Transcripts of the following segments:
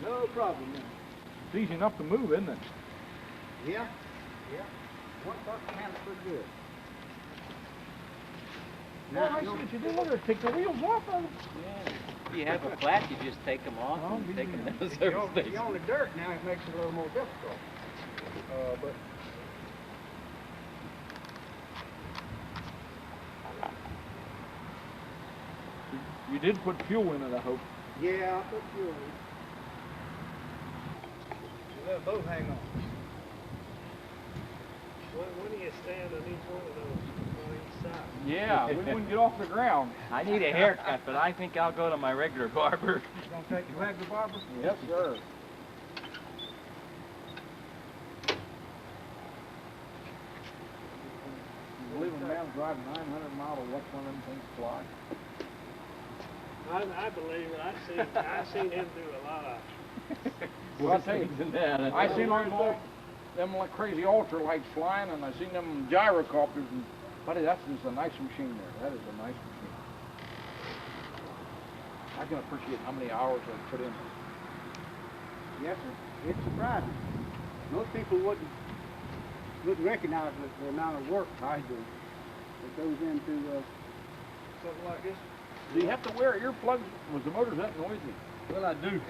No problem, man. It's easy enough to move, isn't it? Yeah, yeah. One truck handles pretty good. Well, I see what you do. Look at it. Take the wheels off of it. Yeah. If you have a flat, you just take them off Oh, and take them down the If service station. you're on the dirt now, it makes it a little more difficult. But You did put fuel in it, I hope. yeah, I put fuel in. Let both hang on. When do you stand on each one of those on each side? Yeah, we wouldn't get off the ground. I need a haircut, but I think I'll go to my regular barber. You gonna take your regular barber? Yes, sir. You believe a man driving 900 miles to watch one of them things fly? I believe it. I seen him do a lot of. Well, I tell you, I seen them like crazy ultralights flying, and I seen them gyrocopters, and buddy, that's just a nice machine there. That is a nice machine. I can appreciate how many hours I've put in. Yes, sir. It's surprising. Most people wouldn't recognize the amount of work I do that goes into something like this. Do you have to wear earplugs? Was the motor that noisy? Well, I do.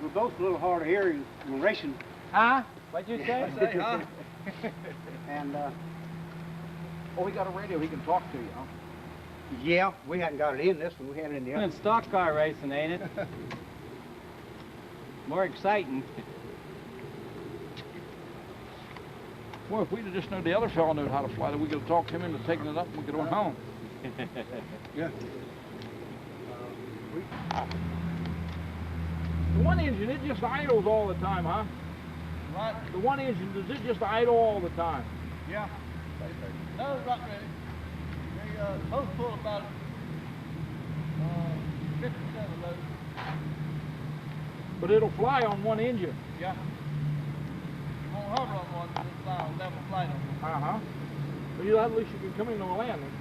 We're both a little hard of hearing when racing. Huh? What'd you say? Huh? And Oh, he got a radio. He can talk to you, huh? yeah, we hadn't got it in this one. We had it in the other. It's stock car racing, ain't it? More exciting. Well, if we'd have just known the other fellow knew how to fly, then we could have talked him into taking it up and we could have went home. Yeah. The one engine, it just idles all the time, huh? Right. The one engine, does it just idle all the time? Yeah. No, it's not ready. They both pull about 50% of the load. But it'll fly on one engine. Yeah. You won't hover on one, it's fly on level flight on one. Uh-huh. Well, at least you can come into a landing.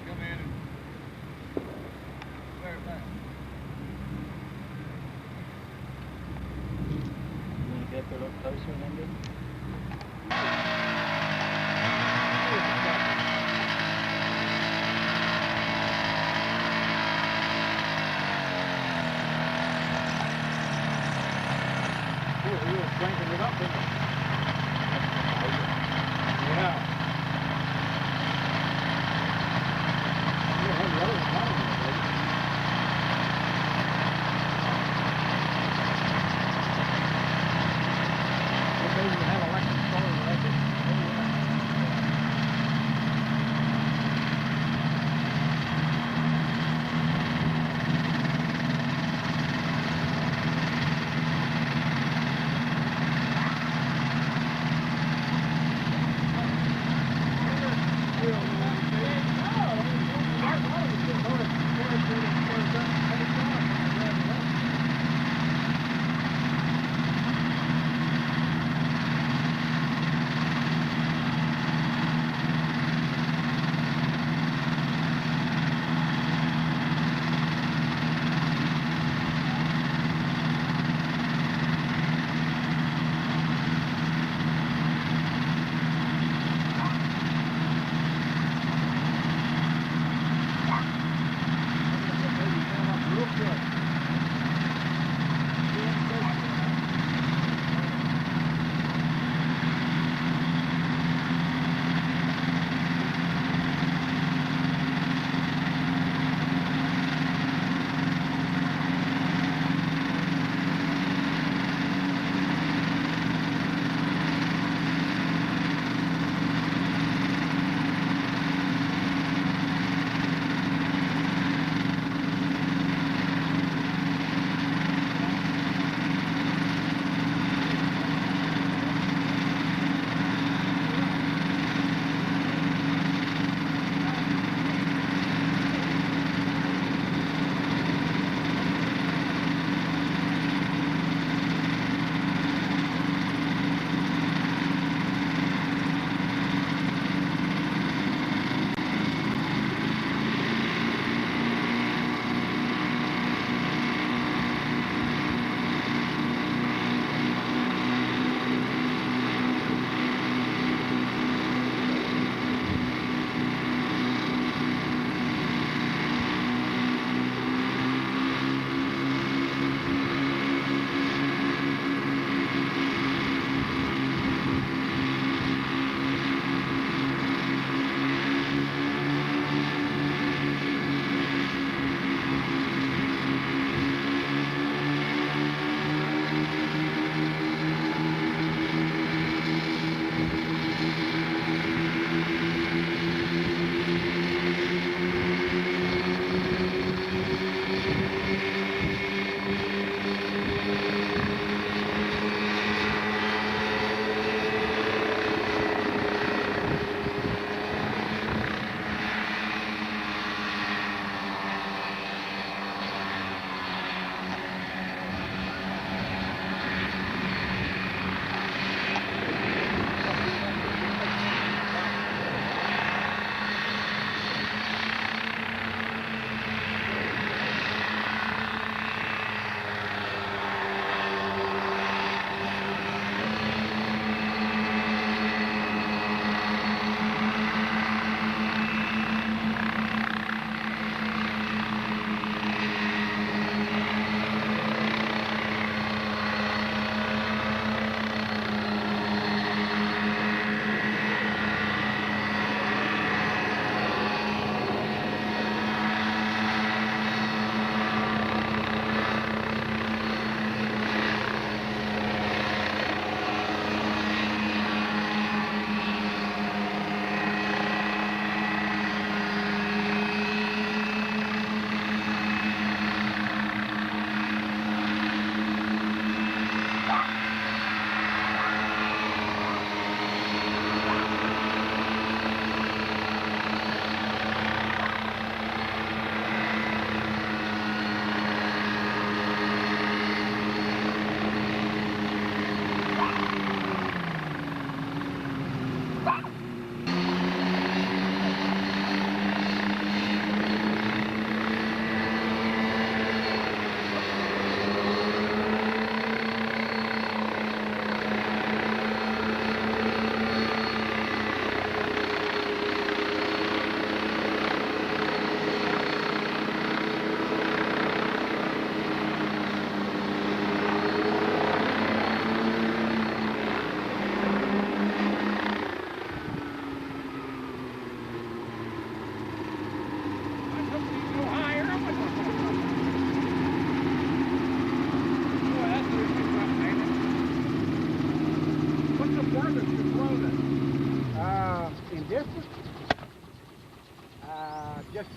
Come in and very fast. You want to get a little closer, Lindy? He was cranking it up, didn't he? Yeah. You'll have the other one coming, baby. Maybe you have electric stars electric.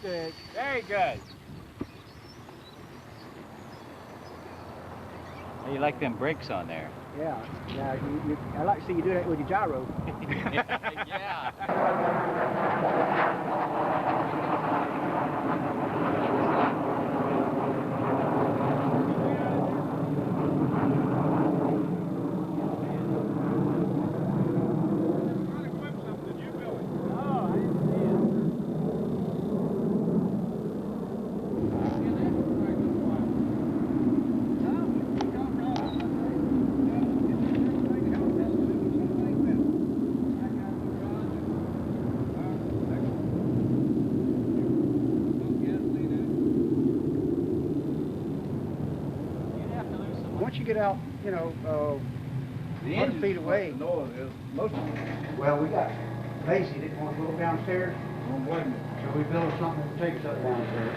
good. Very good. You like them brakes on there? Yeah, yeah. I like to see you do that with your gyro. Yeah. Once you get out, you know, 100 feet away. Well, We got Macy that wants to go downstairs. don't blame me. So we built something that takes us downstairs.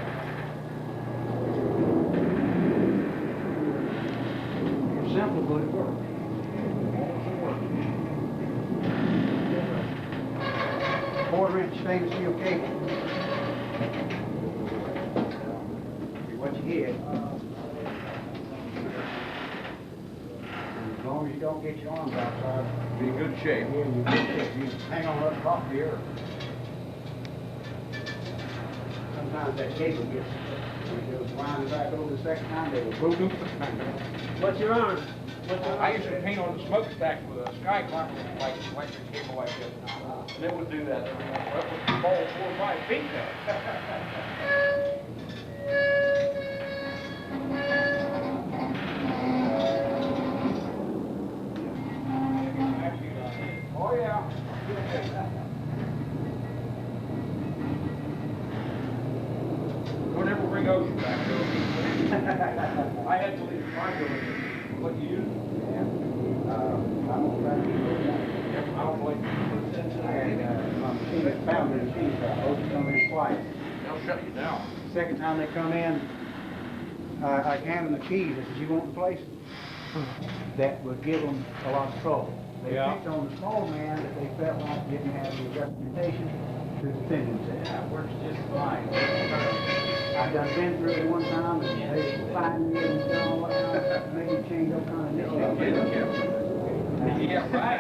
It's simple, but it works. Quarter-inch stainless steel cable. What you hit. As long as you don't get your arms outside. Be in good shape. Yeah, you hang on up top of the earth. Sometimes that cable gets, when it goes winding back over the second time, they will boom. What's your arm? I used to paint on the smokestack with a sky climber, like electric cable like this. And it would do that. That would fall 4 or 5 feet there. Oh yeah. Don't ever bring ocean back though. I had to leave my building. What you use? Yeah. I'm gonna try to do that. I don't like I had my machine, found the machine shop, supposed to come in twice. they'll shut you down. Second time they come in, I hand them the keys. I said, you want the place? That would give them a lot of trouble. They Yeah. picked on the small man that they felt like didn't have the representation to defend himself. That works just fine. I done been through it one time and they find me and all that, made me change all kind of Yeah, right.